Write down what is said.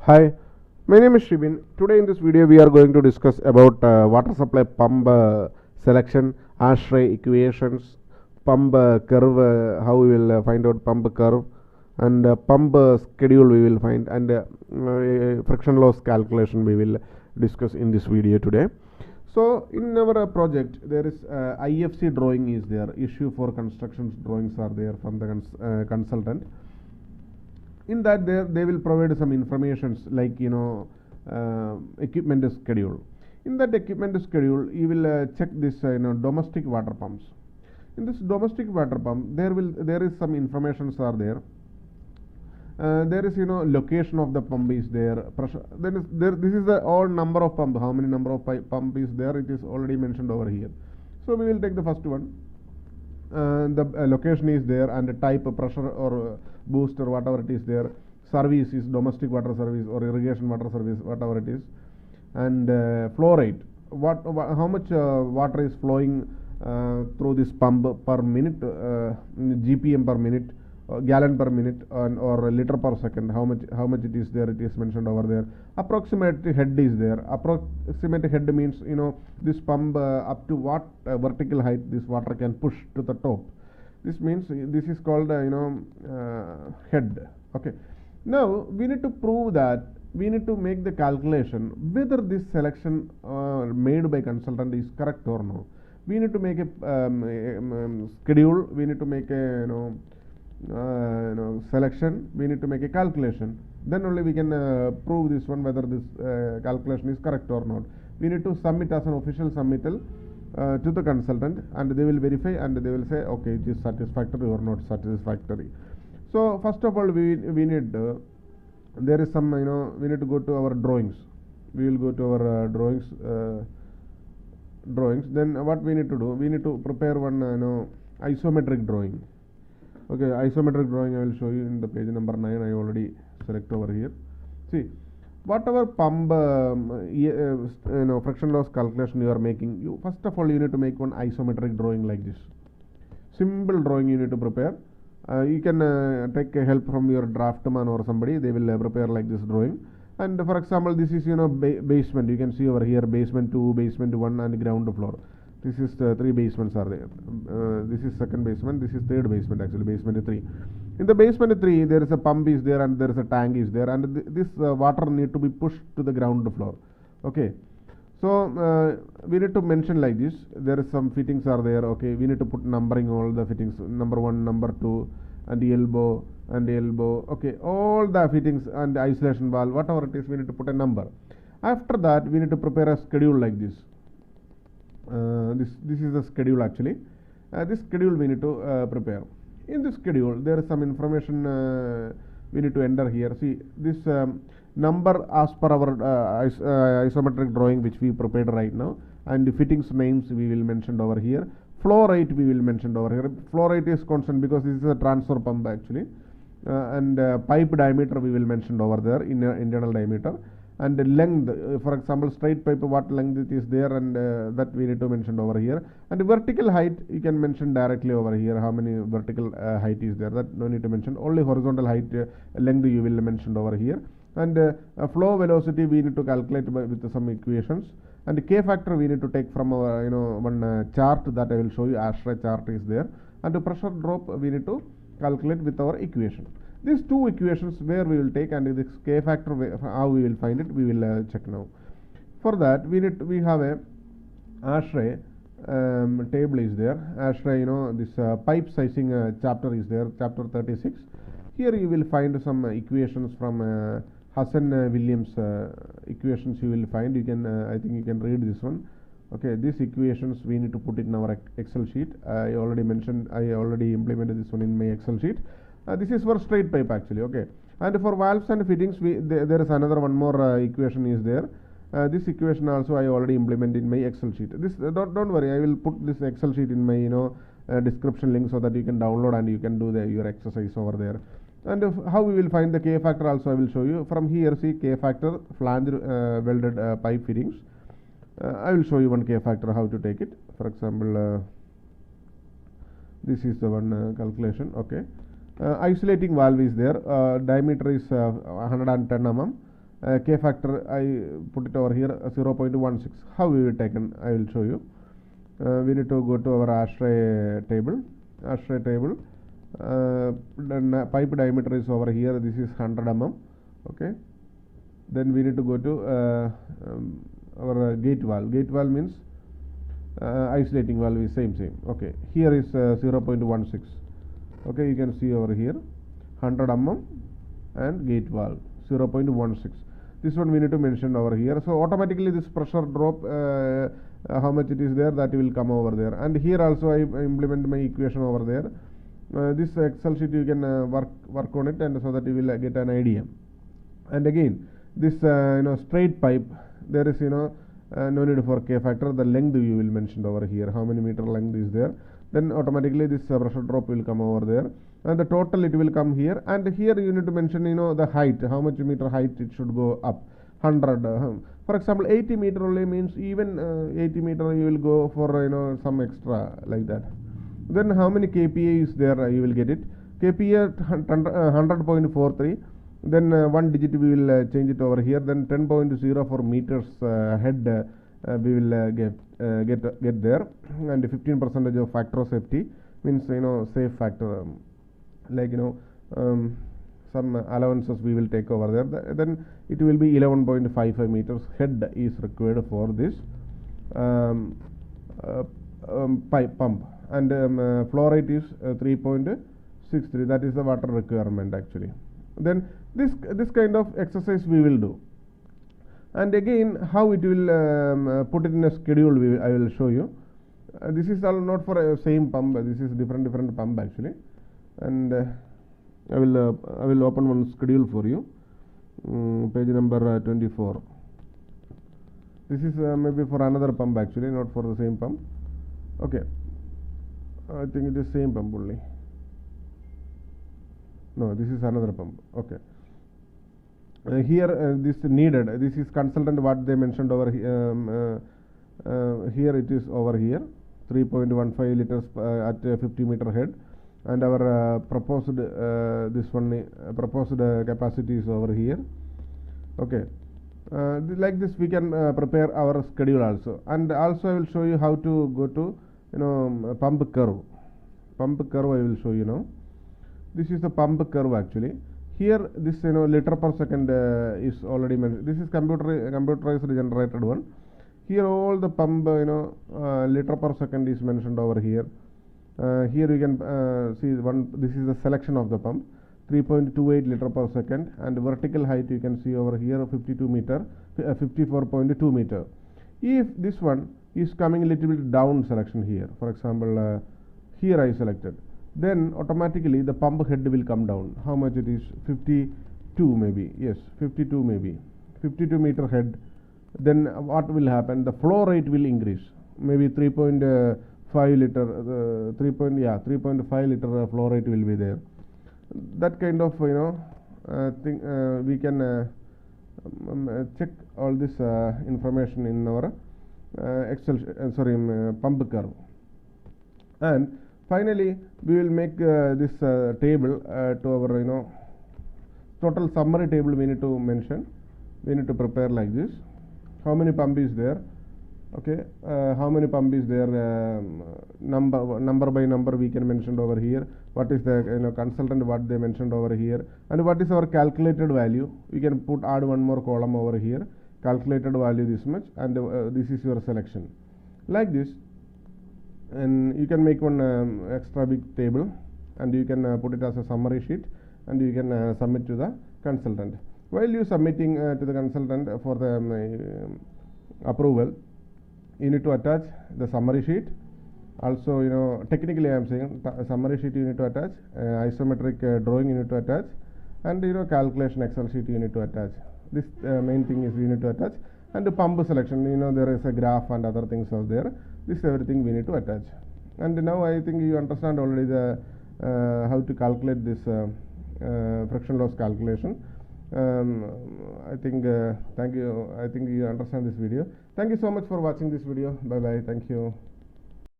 Hi, my name is Shibin. Today in this video we are going to discuss about water supply pump selection, ASHRAE equations, pump curve, how we will find out pump curve, and pump schedule we will find, and friction loss calculation we will discuss in this video today. So in our project there is IFC drawing is there, issue for construction drawings are there from the consultant. In that they will provide some informations like equipment schedule. In that equipment schedule you will check this domestic water pumps. In this domestic water pump there is some informations are there. There is location of the pump is there, pressure, then is there, this is the all number of pump, how many number of pump is there, it is already mentioned over here. So we will take the first one. The location is there, and the type of pressure or boost or whatever it is there. Service is domestic water service or irrigation water service, whatever it is. And flow rate, how much water is flowing through this pump per minute, GPM per minute, gallon per minute, or liter per second, how much it is there, it is mentioned over there. Approximate head is there. Approximate head means this pump up to what vertical height this water can push to the top. This means this is called head. Okay, now we need to prove that, we need to make the calculation whether this selection made by consultant is correct or no. We need to make a schedule, we need to make a selection, we need to make a calculation, then only we can prove this one whether this calculation is correct or not. We need to submit as an official submittal to the consultant, and they will verify and they will say okay, it is satisfactory or not satisfactory. So first of all we need there is some we need to go to our drawings. We will go to our drawings. Then what we need to do, we need to prepare one isometric drawing. Okay, isometric drawing I will show you in the page number 9. I already select over here. See, whatever pump friction loss calculation you are making, you first of all you need to make one isometric drawing like this. Simple drawing you need to prepare. You can take help from your draftman or somebody, they will prepare like this drawing. And for example, this is basement, you can see over here basement 2, basement 1 and ground floor. This is 3 basements are there. This is second basement, this is third basement, actually basement 3. In the basement 3 there is a pump is there and there is a tank is there, and this water need to be pushed to the ground floor. Okay, so we need to mention like this. There is some fittings are there. Okay, we need to put numbering all the fittings, number 1, number 2, and the elbow and the elbow. Okay, all the fittings and the isolation valve, whatever it is, we need to put a number. After that we need to prepare a schedule like this. This is the schedule actually. This schedule we need to prepare. In this schedule there is some information we need to enter here. See, this number as per our isometric drawing which we prepared right now, and the fittings names we will mention over here. Flow rate we will mention over here. Flow rate is constant because this is a transfer pump actually. And pipe diameter we will mention over there, in internal diameter. And the length, for example straight pipe, what length it is there, and that we need to mention over here. And the vertical height you can mention directly over here, how many vertical height is there, that no need to mention. Only horizontal height length you will mention over here. And flow velocity we need to calculate with some equations. And the K factor we need to take from our one chart that I will show you. ASHRAE chart is there. And the pressure drop we need to calculate with our equation. These two equations where we will take, and this K factor how we will find it, we will check now. For that we have a ASHRAE table is there. ASHRAE this pipe sizing chapter is there, chapter 36. Here you will find some equations from Hassen-Williams equations you will find. You can I think you can read this one. Okay, these equations we need to put it in our Excel sheet. I already mentioned, I already implemented this one in my Excel sheet. This is for straight pipe actually. Okay, and for valves and fittings there is another one more equation is there. This equation also I already implemented in my Excel sheet. This don't worry, I will put this Excel sheet in my description link so that you can download and you can do your exercise over there. And how we will find the K factor also I will show you. From here, see K factor flanged welded pipe fittings. I will show you one K factor how to take it. For example, this is the one calculation. Okay, isolating valve is there. Diameter is 110 mm, K factor, I put it over here 0.16. How we will taken, I will show you. We need to go to our ASHRAE table. ASHRAE table. Then pipe diameter is over here. This is 100 mm. Okay. Then we need to go to our gate valve. Gate valve means isolating valve is same. Okay. Here is 0.16. Okay. You can see over here 100 mm and gate valve 0.16. This one we need to mention over here. So automatically this pressure drop, how much it is there, that will come over there. And here also I implement my equation over there. This Excel sheet you can work on it, and so that you will get an idea. And again, this straight pipe, there is no need for K factor. The length you will mention over here, how many meter length is there. Then automatically this pressure drop will come over there, and the total it will come here. And here you need to mention the height, how much meter height it should go up. 100 for example 80 meter only means even 80 meter you will go for some extra like that. Then how many kPa is there, you will get it. kPa 100.43. Then one digit we will change it over here. Then 10.0 for meters head we will get there. And 15% of factor of safety means safe factor, like some allowances we will take over there. Then it will be 11.55 meters head is required for this pipe pump. And flow rate is 3.63. that is the water requirement actually. Then this kind of exercise we will do. And again, how it will put it in a schedule, I will show you. This is all not for a same pump. This is different pump actually. And I will open one schedule for you. Page number 24. This is maybe for another pump actually, not for the same pump. Okay. I think it is same pump only. No, this is another pump. Okay. Here this needed. This is consultant what they mentioned over here. Here it is over here 3.15 liters at 50 meter head, and our proposed this one proposed capacity is over here. Okay. Like this we can prepare our schedule also. And also I will show you how to go to pump curve. Pump curve I will show you now. This is the pump curve actually. Here this liter per second is already mentioned. This is computerized generated one. Here all the pump liter per second is mentioned over here. Here you can see one. This is the selection of the pump. 3.28 liter per second, and vertical height you can see over here 52 meter, 54.2 meter. If this one is coming a little bit down selection here, for example here I selected, then automatically the pump head will come down. How much it is? 52 maybe. Yes, 52 maybe. 52 meter head. Then what will happen? The flow rate will increase. Maybe 3.5 liter, 3.5 liter flow rate will be there. That kind of thing we can check all this information in our Excel pump curve. And finally we will make this table to our total summary table. We need to mention, we need to prepare like this. How many pump is there? Okay, how many pump is there? Number by number we can mention over here. What is the consultant what they mentioned over here, and what is our calculated value? We can add one more column over here. Calculated value this much, and this is your selection. Like this, and you can make one extra big table, and you can put it as a summary sheet, and you can submit to the consultant. While you submitting to the consultant for the approval, you need to attach the summary sheet. Also, technically I am saying summary sheet you need to attach, isometric drawing you need to attach, and calculation Excel sheet you need to attach. This main thing is you need to attach. And the pump selection, there is a graph and other things are there. This everything we need to attach. And now I think you understand already the how to calculate this friction loss calculation. I think thank you. I think you understand this video. Thank you so much for watching this video. Bye bye. Thank you.